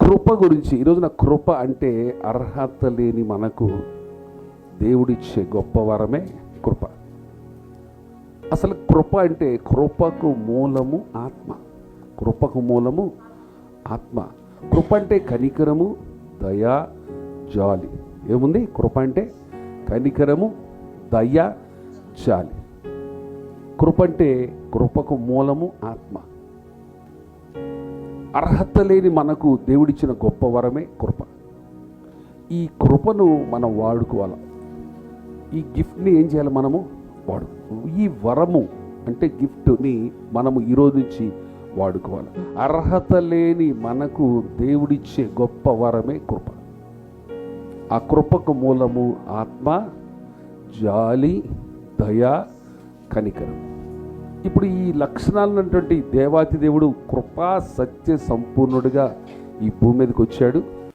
కృప గురించి ఈరోజున కృప అంటే అర్హత లేని మనకు దేవుడిచ్చే గొప్ప వరమే కృప. అసలు కృప అంటే కృపకు మూలము ఆత్మ. కృపకు మూలము ఆత్మ. కృప అంటే కనికరము, దయ, జాలి. ఏముంది? కృప అంటే కనికరము, దయ, జాలి. కృప అంటే కృపకు మూలము ఆత్మ. అర్హత లేని మనకు దేవుడిచ్చిన గొప్ప వరమే కృప. ఈ కృపను మనం వాడుకోవాలి. ఈ గిఫ్ట్ని ఏం చేయాలి? మనము ఈ వరము అంటే గిఫ్ట్ని మనము ఈరోజు నుంచి వాడుకోవాలి. అర్హత లేని మనకు దేవుడిచ్చే గొప్ప వరమే కృప. ఆ కృపకు మూలము ఆత్మ, జాలి, దయ, కనికరం. ఇప్పుడు ఈ లక్షణాలు ఉన్నటువంటి దేవాతి దేవుడు కృపా సత్య సంపూర్ణుడిగా ఈ భూమి మీదకి వచ్చాడు.